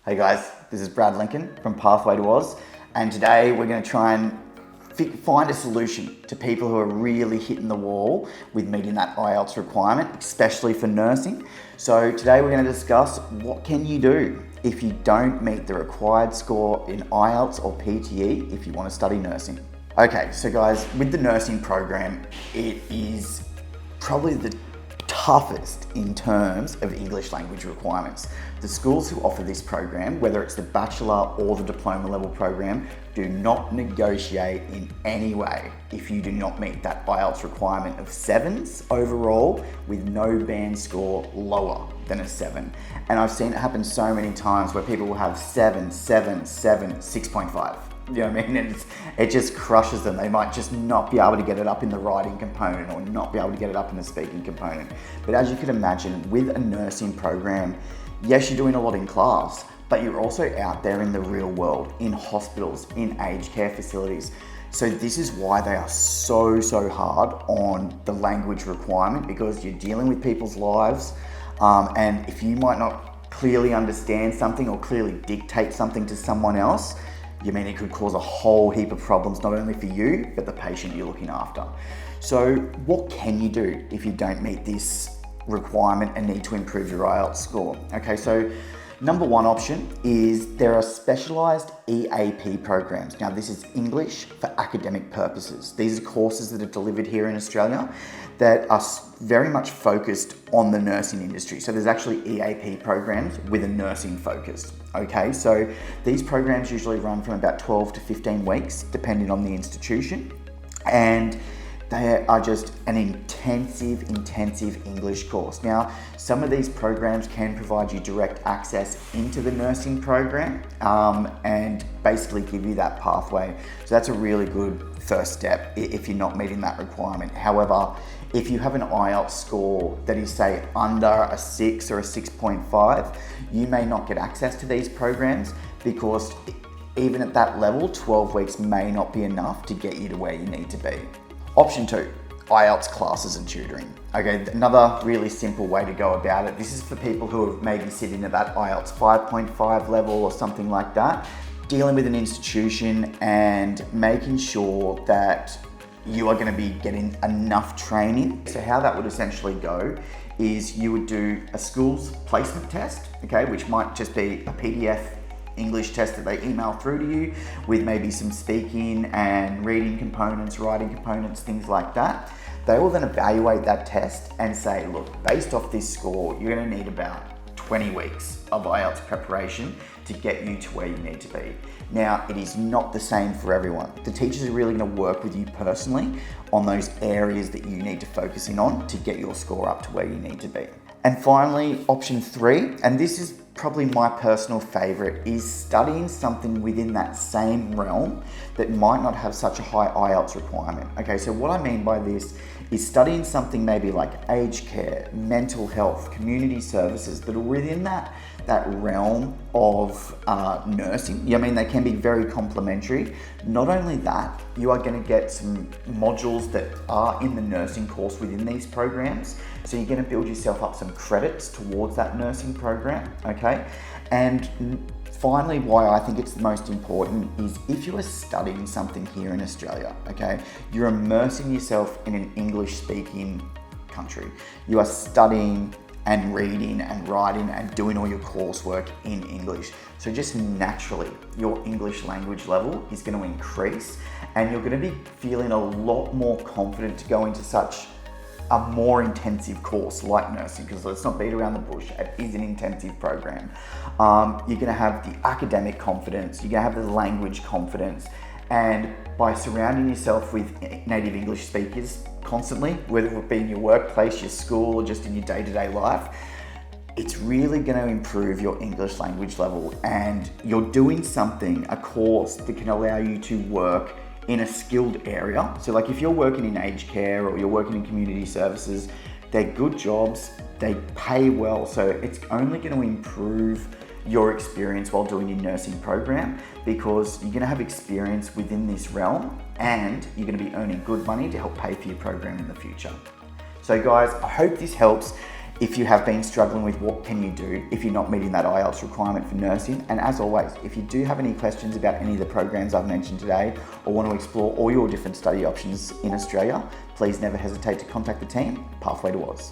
Hey guys, this is Brad Lincoln from Pathway to Oz, and today we're going to try and find a solution to people who are really hitting the wall with meeting that IELTS requirement, especially for nursing. So today we're going to discuss what can you do if you don't meet the required score in IELTS or PTE if you want to study nursing. Okay, so guys, with the nursing program, it is probably the toughest in terms of English language requirements. The schools who offer this program, whether it's the bachelor or the diploma level program, do not negotiate in any way if you do not meet that IELTS requirement of 7s overall with no band score lower than a 7. And I've seen it happen so many times where people will have 7, 7, 7, 6.5. You know what I mean? It just crushes them. They might just not be able to get it up in the writing component or not be able to get it up in the speaking component. But as you can imagine, with a nursing program, yes, you're doing a lot in class, but you're also out there in the real world, in hospitals, in aged care facilities. So this is why they are so hard on the language requirement, because you're dealing with people's lives. And if you might not clearly understand something or clearly dictate something to someone else, it could cause a whole heap of problems, not only for you, but the patient you're looking after. So what can you do if you don't meet this requirement and need to improve your IELTS score? Okay, so number one option is there are specialised EAP programs. Now this is English for academic purposes. These are courses that are delivered here in Australia that are very much focused on the nursing industry. So there's actually EAP programs with a nursing focus. Okay, so these programs usually run from about 12 to 15 weeks, depending on the institution. And they are just an intensive English course. Now, some of these programs can provide you direct access into the nursing program and basically give you that pathway. So that's a really good first step if you're not meeting that requirement. However, if you have an IELTS score that is, say, under a 6 or a 6.5, you may not get access to these programs because even at that level, 12 weeks may not be enough to get you to where you need to be. Option 2, IELTS classes and tutoring. Okay, another really simple way to go about it. This is for people who are maybe sitting at that IELTS 5.5 level or something like that, dealing with an institution and making sure that you are going to be getting enough training. So how that would essentially go is you would do a school's placement test, okay, which might just be a PDF English test that they email through to you with maybe some speaking and reading components, writing components, things like that. They will then evaluate that test and say, look, based off this score, you're going to need about 20 weeks of IELTS preparation to get you to where you need to be. Now, it is not the same for everyone. The teachers are really going to work with you personally on those areas that you need to focus in on to get your score up to where you need to be. And finally, option 3, and this is probably my personal favorite, is studying something within that same realm that might not have such a high IELTS requirement. Okay, so what I mean by this is studying something maybe like aged care, mental health, community services that are within that realm of nursing. They can be very complementary. Not only that, you are going to get some modules that are in the nursing course within these programs. So you're going to build yourself up some credits towards that nursing program, okay? And finally, why I think it's the most important is if you are studying something here in Australia, okay, you're immersing yourself in an English-speaking country. You are studying and reading and writing and doing all your coursework in English. So just naturally, your English language level is going to increase and you're going to be feeling a lot more confident to go into such a more intensive course like nursing, because let's not beat around the bush, it is an intensive program. You're going to have the academic confidence, you're going to have the language confidence, and by surrounding yourself with native English speakers constantly, whether it be in your workplace, your school, or just in your day-to-day life, it's really going to improve your English language level, and you're doing something, a course that can allow you to work in a skilled area. So like if you're working in aged care or you're working in community services, they're good jobs, they pay well, so it's only going to improve your experience while doing your nursing program, because you're going to have experience within this realm and you're going to be earning good money to help pay for your program in the future. So guys, I hope this helps. if you have been struggling with what can you do if you're not meeting that IELTS requirement for nursing. And as always, if you do have any questions about any of the programs I've mentioned today or want to explore all your different study options in Australia, please never hesitate to contact the team, Pathway to Oz.